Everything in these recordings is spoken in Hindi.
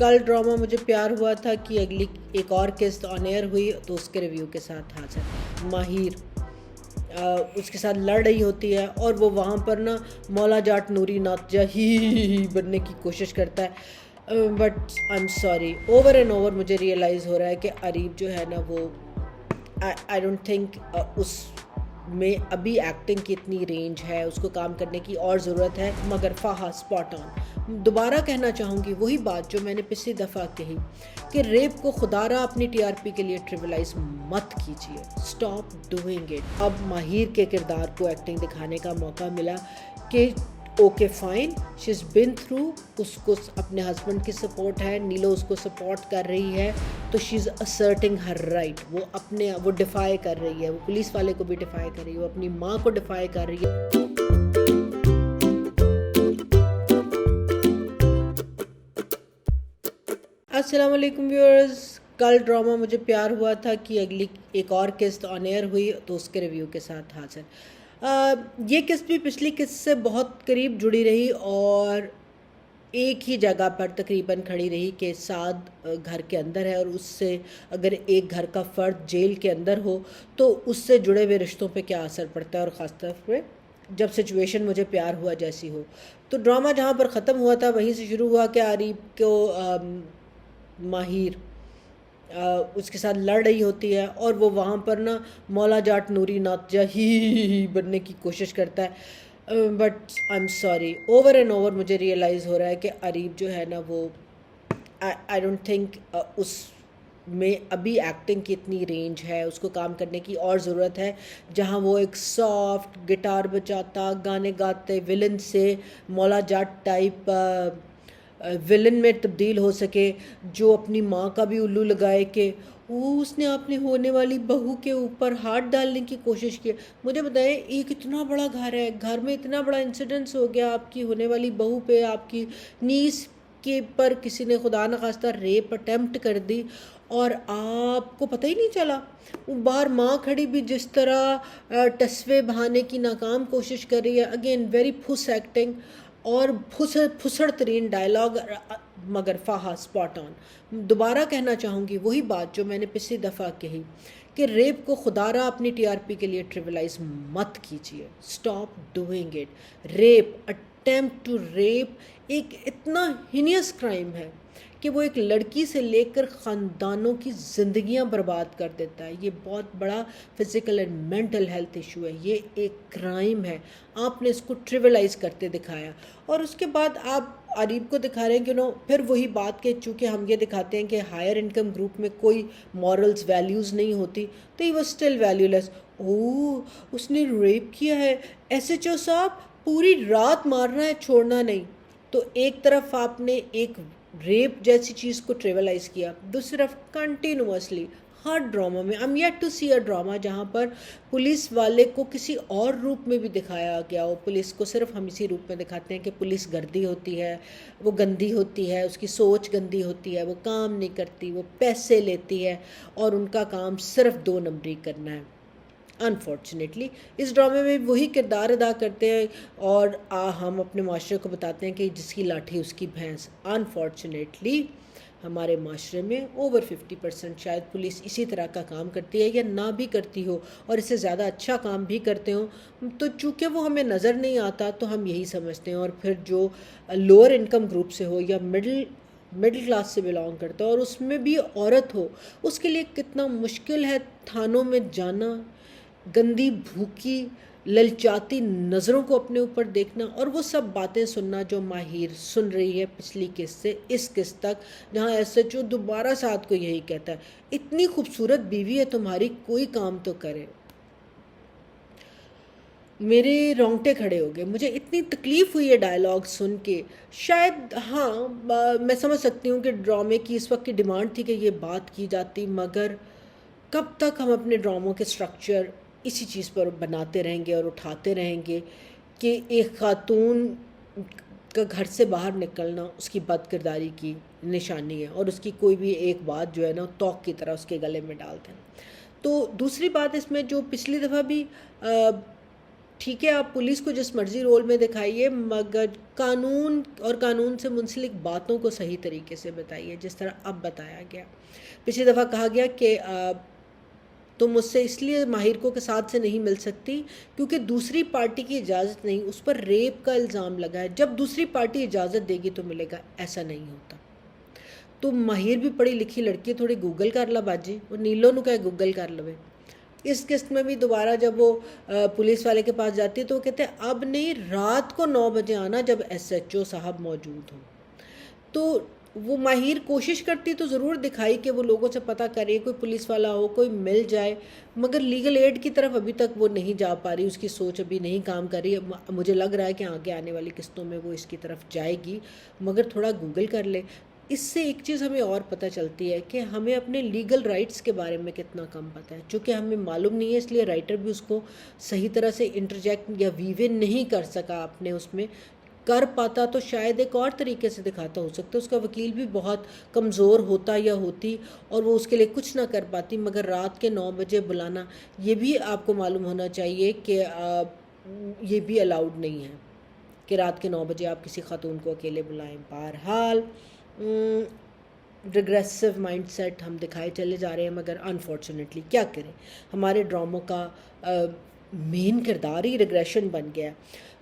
कल ड्रामा मुझे प्यार हुआ था कि अगली एक और किस्त ऑन एयर हुई तो उसके रिव्यू के साथ हाजिर। माहिर उसके साथ लड़ रही होती है और वो वहाँ पर ना मौला जाट नूरी नातजा ही बनने की कोशिश करता है। But I am sorry, over and over मुझे रियलाइज़ हो रहा है कि अरीब जो है ना वो आई डोंट थिंक उस में अभी एक्टिंग की इतनी रेंज है, उसको काम करने की और ज़रूरत है। मगर फ़ाहा स्पॉट ऑन। दोबारा कहना चाहूँगी वही बात जो मैंने पिछली दफ़ा कही कि रेप को खुदारा अपनी टीआरपी के लिए ट्रिवलाइज मत कीजिए, स्टॉप डूइंग इट। अब माहिर के किरदार को एक्टिंग दिखाने का मौका मिला कि okay fine, she is been through, उसको अपने हस्बैंड की सपोर्ट है, नीलो उसको सपोर्ट कर रही है, तो she is asserting her right. वो डिफाई कर रही है, वो पुलिस वाले को भी डिफाई कर रही है, वो अपनी माँ को डिफाई कर रही है। अस्सलाम वालेकुम व्यूअर्स, कल ड्रामा मुझे प्यार हुआ था कि अगली एक और किस्त ऑन एयर हुई तो उसके रिव्यू के साथ हाजिर। ये किस्त भी पिछली किस्त से बहुत करीब जुड़ी रही और एक ही जगह पर तकरीबन खड़ी रही कि साद घर के अंदर है और उससे अगर एक घर का फ़र्द जेल के अंदर हो तो उससे जुड़े हुए रिश्तों पे क्या असर पड़ता है, और ख़ास तौर पे जब सिचुएशन मुझे प्यार हुआ जैसी हो। तो ड्रामा जहाँ पर ख़त्म हुआ था वहीं से शुरू हुआ कि आरीब को माहिर उसके साथ लड़ रही होती है और वो वहाँ पर ना मौला जाट नूरी नातजा ही बनने की कोशिश करता है। But I am sorry, over and over मुझे रियलाइज़ हो रहा है कि अरीब जो है ना वो आई डोंट थिंक उस में अभी एक्टिंग की इतनी रेंज है, उसको काम करने की और ज़रूरत है। जहाँ वो एक सॉफ्ट गिटार बजाता गाने गाते विलन से मौला जाट टाइप विलन में तब्दील हो सके, जो अपनी माँ का भी उल्लू लगाए कि वो उसने अपने होने वाली बहू के ऊपर हाथ डालने की कोशिश की। मुझे बताएं, एक इतना बड़ा घर है, घर में इतना बड़ा इंसिडेंस हो गया आपकी होने वाली बहू पे, आपकी नीस के पर किसी ने खुदा न खास्ता रेप अटेम्प्ट कर दी और आपको पता ही नहीं चला। वो बाहर माँ खड़ी भी जिस तरह टसवे बहाने की नाकाम कोशिश कर रही है। अगेन वेरी फुस एक्टिंग और फुसड़ तरीन डायलॉग, मगर फ़ाहा स्पॉट ऑन। दोबारा कहना चाहूँगी वही बात जो मैंने पिछली दफ़ा कही कि रेप को खुदारा अपनी टीआरपी के लिए ट्रिवलाइज मत कीजिए, stop doing it. Rape, attempt to rape एक इतना हिनियस क्राइम है कि वो एक लड़की से लेकर ख़ानदानों की ज़िंदगियां बर्बाद कर देता है। ये बहुत बड़ा physical and mental health issue है, ये एक क्राइम है। आपने इसको ट्रिवलाइज़ करते दिखाया और उसके बाद आप अरीब को दिखा रहे हैं कि नो, फिर वही बात के चूँकि हम ये दिखाते हैं कि हायर इनकम ग्रुप में कोई मॉरल्स वैल्यूज़ नहीं होती, तो ही वो स्टिल वैल्यूलेस। ओह, उसने रेप किया है, एसएचओ साहब पूरी रात मारना है, छोड़ना नहीं। तो एक तरफ आपने एक रेप जैसी चीज़ को ट्रिवलाइज किया, दूसरी तरफ कंटिन्यूसली हर ड्रामा में I am yet to see a drama जहाँ पर पुलिस वाले को किसी और रूप में भी दिखाया गया हो। पुलिस को सिर्फ हम इसी रूप में दिखाते हैं कि पुलिस गर्दी होती है, वो गंदी होती है, उसकी सोच गंदी होती है, वो काम नहीं करती, वो पैसे लेती है और उनका काम सिर्फ 2 नंबरी करना है। अनफॉर्चुनेटली इस ड्रामे में वही किरदार अदा करते हैं और हम अपने माशरे को बताते हैं कि जिसकी लाठी उसकी भैंस। अनफॉर्चुनेटली हमारे माशरे में ओवर 50% शायद पुलिस इसी तरह का काम करती है या ना भी करती हो और इससे ज़्यादा अच्छा काम भी करते हो। तो चूँकि वो हमें नज़र नहीं आता तो हम यही समझते हैं, और फिर जो लोअर इनकम ग्रुप से हो या मिडिल क्लास से बिलोंग करता है और उसमें भी औरत हो, उसके लिए कितना मुश्किल है थानों में जाना, गंदी भूखी ललचाती नज़रों को अपने ऊपर देखना और वो सब बातें सुनना जो माहिर सुन रही है पिछली किस्त से इस किस्त तक, जहाँ एसएचओ दोबारा साथ को यही कहता है, इतनी खूबसूरत बीवी है तुम्हारी, कोई काम तो करे। मेरे रोंगटे खड़े हो गए, मुझे इतनी तकलीफ़ हुई है डायलॉग सुन के। शायद हाँ, मैं समझ सकती हूँ कि ड्रामे की इस वक्त की डिमांड थी कि ये बात की जाती, मगर कब तक हम अपने ड्रामों के स्ट्रक्चर इसी चीज़ पर बनाते रहेंगे और उठाते रहेंगे कि एक खातून का घर से बाहर निकलना उसकी बदकिरदारी की निशानी है और उसकी कोई भी एक बात जो है ना तोक की तरह उसके गले में डालते हैं। तो दूसरी बात इसमें जो पिछली दफ़ा भी ठीक है, आप पुलिस को जिस मर्जी रोल में दिखाइए, मगर कानून और कानून से मुंसलिक बातों को सही तरीके से बताइए, जिस तरह अब बताया गया। पिछली दफ़ा कहा गया कि तुम मुझसे इसलिए माहिर को के साथ से नहीं मिल सकती क्योंकि दूसरी पार्टी की इजाज़त नहीं, उस पर रेप का इल्ज़ाम लगा है। जब दूसरी पार्टी इजाज़त देगी तो मिलेगा, ऐसा नहीं होता। तो माहिर भी पढ़ी लिखी लड़की, थोड़ी गूगल कर ला बाजी, और नीलो नु कहे गूगल कर लवे। इस किस्त में भी दोबारा जब वो पुलिस वाले के पास जाती है तो वो कहते हैं अब नहीं, रात को 9 बजे आना जब SHO साहब मौजूद हों। तो वो माहिर कोशिश करती तो ज़रूर दिखाई कि वो लोगों से पता करे, कोई पुलिस वाला हो, कोई मिल जाए, मगर लीगल एड की तरफ अभी तक वो नहीं जा पा रही, उसकी सोच अभी नहीं काम कर रही। मुझे लग रहा है कि आगे आने वाली किस्तों में वो इसकी तरफ जाएगी, मगर थोड़ा गूगल कर ले। इससे एक चीज़ हमें और पता चलती है कि हमें अपने लीगल राइट्स के बारे में कितना कम पता है, चूँकि हमें मालूम नहीं है, इसलिए राइटर भी उसको सही तरह से इंटरजेक्ट या वीव इन नहीं कर सका अपने उसमें। कर पाता तो शायद एक और तरीके से दिखाता, हो सकता है उसका वकील भी बहुत कमज़ोर होता या होती और वो उसके लिए कुछ ना कर पाती, मगर रात के 9 बजे बुलाना, ये भी आपको मालूम होना चाहिए कि ये भी अलाउड नहीं है कि रात के 9 बजे आप किसी खातून को अकेले बुलाएं। बहरहाल रिग्रेसिव माइंडसेट हम दिखाए चले जा रहे हैं, मगर अनफॉर्चुनेटली क्या करें, हमारे ड्रामों का मेन किरदार ही रिग्रेशन बन गया।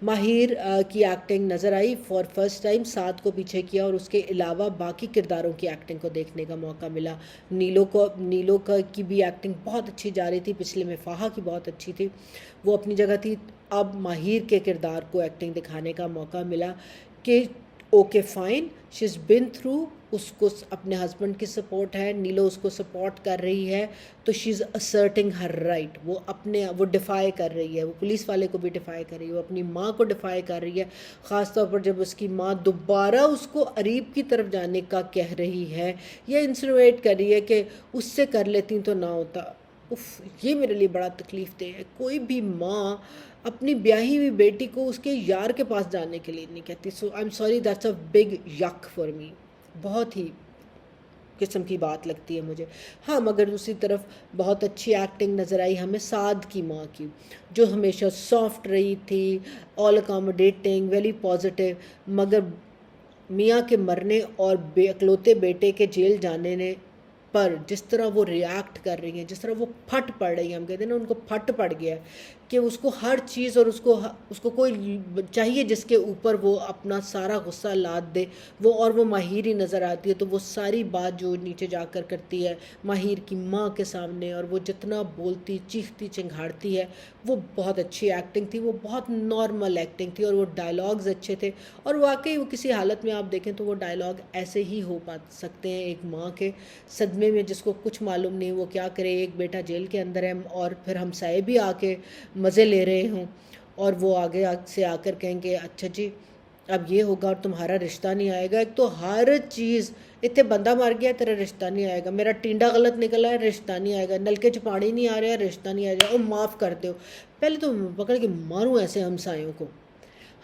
माहिर की एक्टिंग नज़र आई फॉर फर्स्ट टाइम, साथ को पीछे किया और उसके अलावा बाकी किरदारों की एक्टिंग को देखने का मौका मिला। नीलो की भी एक्टिंग बहुत अच्छी जा रही थी, पिछले में फाहा की बहुत अच्छी थी, वो अपनी जगह थी। अब माहिर के किरदार को एक्टिंग दिखाने का मौका मिला कि okay fine, she is been through, उसको अपने हस्बैंड की सपोर्ट है, नीलो उसको सपोर्ट कर रही है, तो she is asserting her right. वो डिफ़ाई कर रही है, वो पुलिस वाले को भी डिफ़ाई कर रही है, वो अपनी माँ को डिफ़ाई कर रही है, ख़ास तौर पर जब उसकी माँ दोबारा उसको अरीब की तरफ जाने का कह रही है या इंसिनुएट कर रही है कि उससे कर लेती तो ना होता। उफ, ये मेरे लिए बड़ा तकलीफ़ दे है। कोई भी माँ अपनी ब्याही हुई बेटी को उसके यार के पास जाने के लिए नहीं कहती। So I am sorry, that's a big yuck for me. बहुत ही किस्म की बात लगती है मुझे। हाँ, मगर दूसरी तरफ बहुत अच्छी एक्टिंग नज़र आई हमें साद की माँ की, जो हमेशा सॉफ्ट रही थी, ऑल अकोमोडेटिंग, वेरी पॉजिटिव, मगर मियाँ के मरने और इकलौते बेटे के जेल जाने ने पर जिस तरह वो रिएक्ट कर रही हैं, जिस तरह वो फट पड़ रही हैं, हम कहते हैं ना उनको फट पड़ गया है कि उसको हर चीज़ और उसको कोई चाहिए जिसके ऊपर वो अपना सारा गुस्सा लाद दे, वो माहिर ही नज़र आती है। तो वो सारी बात जो नीचे जाकर करती है माहिर की माँ के सामने, और वो जितना बोलती चीखती चिंघाड़ती है, वो बहुत अच्छी एक्टिंग थी, वो बहुत नॉर्मल एक्टिंग थी, और वो डायलॉग्स अच्छे थे। और वाकई वो किसी हालत में आप देखें तो वो डायलॉग ऐसे ही हो पा सकते हैं, एक माँ के सदमे में जिसको कुछ मालूम नहीं वो क्या करे, एक बेटा जेल के अंदर है और फिर हमसाए भी आके मज़े ले रहे हों, और वो आगे से आकर कहेंगे अच्छा जी अब ये होगा और तुम्हारा रिश्ता नहीं आएगा। एक तो हर चीज़, इतने बंदा मर गया तेरा रिश्ता नहीं आएगा, मेरा टिंडा गलत निकला है रिश्ता नहीं आएगा, नलके च पानी नहीं आ रहा है रिश्ता नहीं आएगा, और माफ़ कर दो। पहले तो पकड़ के मारूं ऐसे हमसायों को।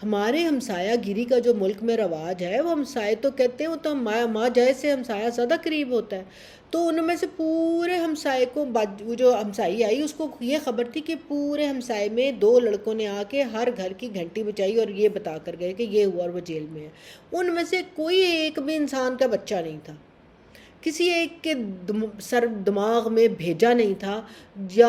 हमारे हमसायागिरी का जो मुल्क में रवाज है, वो हमसाए तो कहते हैं वो तो माँ जाए से हमसाया ज़्यादा करीब होता है। तो उनमें से पूरे हमसाए को वो जो हमसाई आई उसको ये ख़बर थी कि पूरे हमसाए में 2 लड़कों ने आके हर घर की घंटी बजाई और ये बता कर गए कि ये हुआ और वो जेल में है। उनमें से कोई एक भी इंसान का बच्चा नहीं था, किसी एक के दिमाग में भेजा नहीं था, या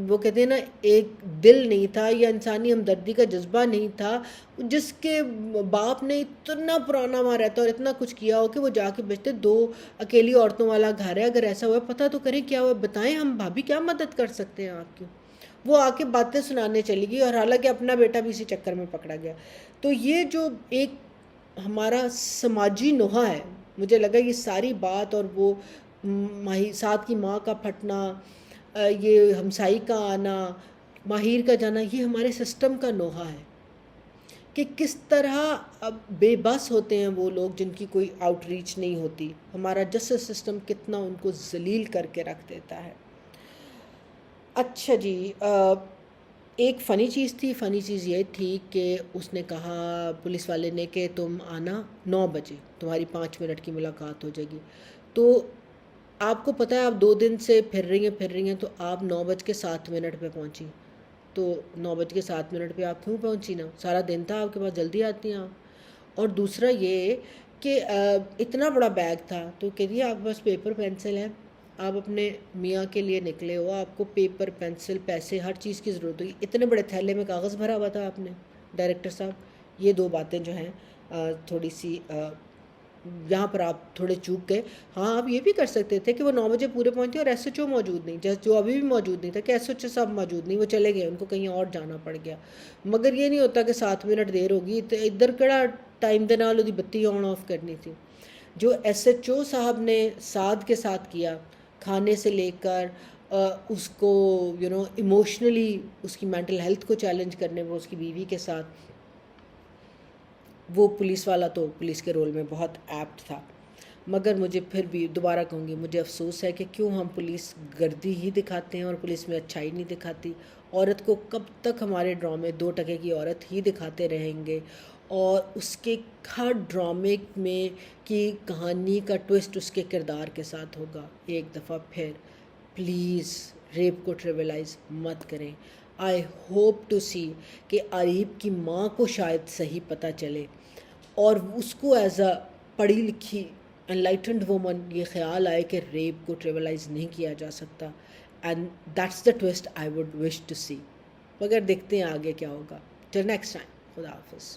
वो कहते हैं ना एक दिल नहीं था, या इंसानी हमदर्दी का जज्बा नहीं था, जिसके बाप ने इतना पुराना वहाँ रहता और इतना कुछ किया हो कि वो जाके बेचते 2 अकेली औरतों वाला घर है, अगर ऐसा हुआ पता तो करें क्या हुआ, बताएं हम भाभी क्या मदद कर सकते हैं आपकी। वो आके बातें सुनाने चली गई, और हालांकि अपना बेटा भी इसी चक्कर में पकड़ा गया। तो ये जो एक हमारा समाजी नोहा है, मुझे लगा ये सारी बात और वो साथ की माँ का फटना, ये हमसाई का आना, माहिर का जाना, ये हमारे सिस्टम का नोहा है कि किस तरह अब बेबस होते हैं वो लोग जिनकी कोई आउटरीच नहीं होती। हमारा जस्टिस सिस्टम कितना उनको जलील करके रख देता है। अच्छा जी, एक फ़नी चीज़ थी, फ़नी चीज़ ये थी कि उसने कहा पुलिस वाले ने कि तुम आना 9 बजे, तुम्हारी 5 मिनट की मुलाकात हो जाएगी। तो आपको पता है आप 2 दिन से फिर रही हैं, तो आप 9:07 पे पहुंची। तो 9:07 पे आप क्यों पहुंची ना? सारा दिन था आपके पास, जल्दी आती हैं आप। और दूसरा ये कि इतना बड़ा बैग था, तो कह रही है आपके पास पेपर पेंसिल है, आप अपने मियाँ के लिए निकले हो, आपको पेपर पेंसिल पैसे हर चीज़ की ज़रूरत होगी, इतने बड़े थैले में कागज़ भरा हुआ था आपने। डायरेक्टर साहब, ये दो बातें जो हैं थोड़ी सी यहाँ पर आप थोड़े चूक गए। हाँ, आप ये भी कर सकते थे कि वो 9 बजे पूरे पहुँचे और एसएचओ मौजूद नहीं, जैसे जो अभी भी मौजूद नहीं था कि एसएचओ साहब मौजूद नहीं, वो चले गए, उनको कहीं और जाना पड़ गया। मगर ये नहीं होता कि 7 मिनट देर होगी तो इधर केड़ा टाइम दे नाल ओदी बत्ती ऑन ऑफ करनी थी। जो एसएचओ साहब ने साध के साथ किया, खाने से लेकर उसको इमोशनली उसकी मेंटल हेल्थ को चैलेंज करने में उसकी बीवी के साथ, वो पुलिस वाला तो पुलिस के रोल में बहुत एप्ट था। मगर मुझे फिर भी दोबारा कहूँगी, मुझे अफसोस है कि क्यों हम पुलिस गर्दी ही दिखाते हैं और पुलिस में अच्छाई नहीं दिखाती। औरत को कब तक हमारे ड्रामे 2 टके की औरत ही दिखाते रहेंगे, और उसके हर ड्रामे में की कहानी का ट्विस्ट उसके किरदार के साथ होगा। एक दफ़ा फिर प्लीज़ रेप को ट्रिविलाइज मत करें। आई होप टू सी कि आरीब की माँ को शायद सही पता चले और उसको एज अ पढ़ी लिखी एनलाइटेंड वुमन ये ख्याल आए कि रेप को ट्रिविलाइज नहीं किया जा सकता। And that's the twist I would wish to see. मगर देखते हैं आगे क्या होगा। टिल नेक्स्ट टाइम, खुदा हाफिज़।